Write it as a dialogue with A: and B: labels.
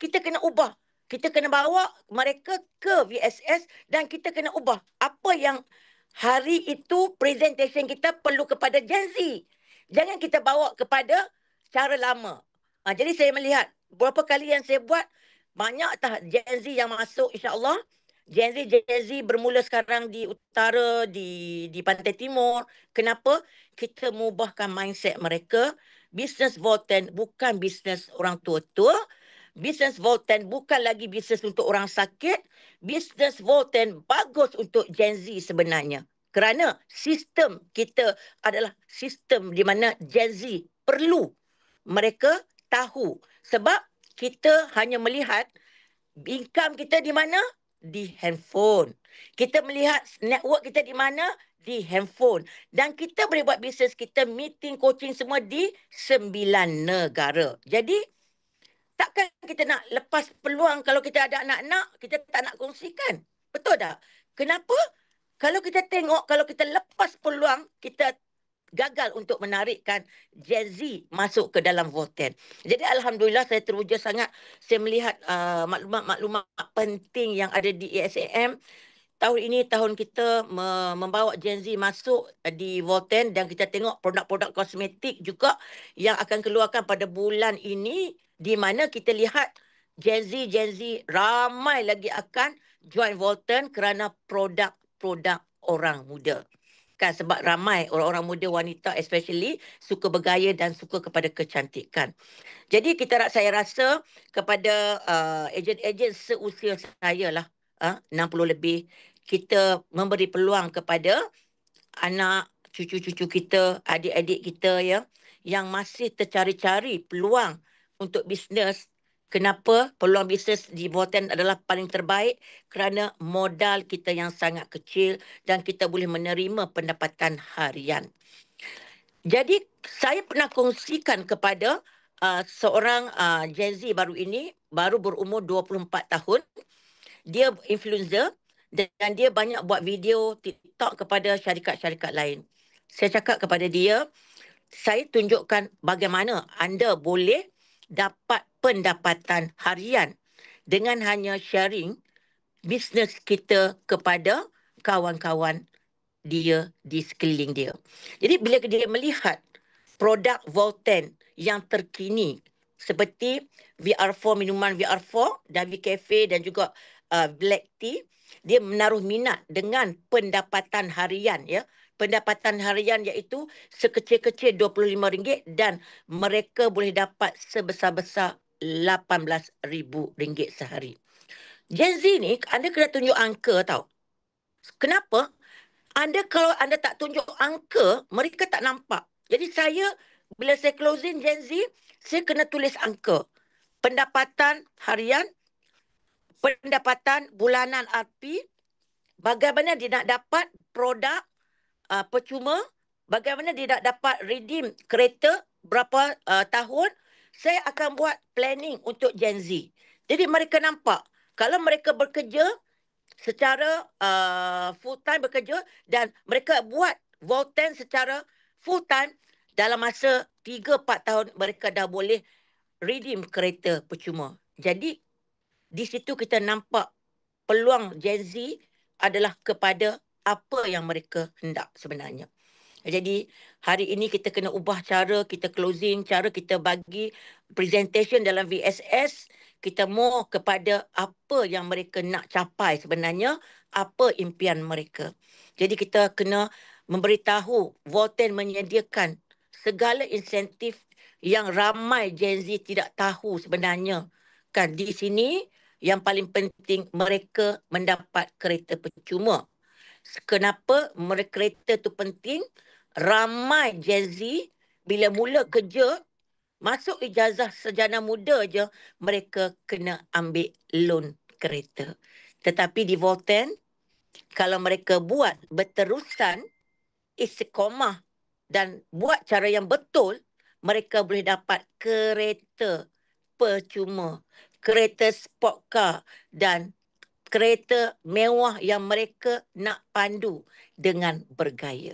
A: kita kena ubah. Kita kena bawa mereka ke VSS dan kita kena ubah. Apa yang hari itu presentation kita perlu kepada Gen Z. Jangan kita bawa kepada cara lama. Jadi saya melihat beberapa kali yang saya buat, banyak tak Gen Z yang masuk, insyaAllah. Gen Z bermula sekarang di utara, di Pantai Timur. Kenapa? Kita mengubahkan mindset mereka. Bisnes Volten bukan bisnes orang tua-tua. Bisnes Volten bukan lagi bisnes untuk orang sakit. Bisnes Volten bagus untuk Gen Z sebenarnya. Kerana sistem kita adalah sistem di mana Gen Z perlu mereka tahu. Sebab kita hanya melihat income kita di mana? Di handphone. Kita melihat network kita di mana? Di handphone. Dan kita boleh buat bisnes kita, meeting, coaching semua di 9 negara. Jadi, takkan kita nak lepas peluang kalau kita ada anak-anak, kita tak nak kongsikan. Betul tak? Kenapa? Kalau kita tengok, kalau kita lepas peluang, kita gagal untuk menarikkan Gen Z masuk ke dalam Volten. Jadi Alhamdulillah saya teruja sangat saya melihat maklumat-maklumat penting yang ada di ASAM. Tahun ini tahun kita membawa Gen Z masuk di Volten dan kita tengok produk-produk kosmetik juga yang akan keluarkan pada bulan ini, di mana kita lihat Gen Z ramai lagi akan join Volten kerana produk-produk orang muda. Kan, sebab ramai orang-orang muda, wanita especially suka bergaya dan suka kepada kecantikan. Jadi saya rasa kepada ejen-ejen seusia saya lah, 60 lebih, kita memberi peluang kepada anak, cucu-cucu kita, adik-adik kita ya, yang masih tercari-cari peluang untuk bisnes. Kenapa peluang bisnes di Volten adalah paling terbaik? Kerana modal kita yang sangat kecil dan kita boleh menerima pendapatan harian. Jadi saya pernah kongsikan kepada seorang Gen Z baru ini, baru berumur 24 tahun. Dia influencer dan dia banyak buat video TikTok kepada syarikat-syarikat lain. Saya cakap kepada dia, saya tunjukkan bagaimana anda boleh dapat pendapatan harian dengan hanya sharing bisnes kita kepada kawan-kawan dia di sekeliling dia. Jadi bila dia melihat produk Volten yang terkini seperti VR4, minuman VR4 dan VCafe dan juga Black Tea, dia menaruh minat dengan pendapatan harian ya. Pendapatan harian iaitu sekecil-kecil RM25 dan mereka boleh dapat sebesar-besar RM18,000 sehari. Gen Z ni, anda kena tunjuk angka tau. Kenapa? Kalau anda tak tunjuk angka, mereka tak nampak. Jadi bila saya closing Gen Z, saya kena tulis angka. Pendapatan harian, pendapatan bulanan RP, bagaimana dia nak dapat produk percuma, bagaimana dia nak dapat redeem kereta berapa tahun. Saya akan buat planning untuk Gen Z. Jadi mereka nampak, kalau mereka bekerja secara full time bekerja dan mereka buat Volten secara full time, dalam masa 3-4 tahun mereka dah boleh redeem kereta percuma. Jadi di situ kita nampak peluang Gen Z adalah kepada apa yang mereka hendak sebenarnya. Jadi hari ini kita kena ubah cara kita closing, cara kita bagi presentation dalam VSS. Kita more kepada apa yang mereka nak capai sebenarnya, apa impian mereka. Jadi kita kena memberitahu Volten menyediakan segala insentif yang ramai Gen Z tidak tahu sebenarnya. Kan di sini yang paling penting mereka mendapat kereta percuma. Kenapa kereta tu penting? Ramai Gen Z bila mula kerja, masuk ijazah sarjana muda je, mereka kena ambil loan kereta. Tetapi di Volten, kalau mereka buat berterusan, istiqomah dan buat cara yang betul, mereka boleh dapat kereta percuma, kereta sport car dan kereta mewah yang mereka nak pandu dengan bergaya.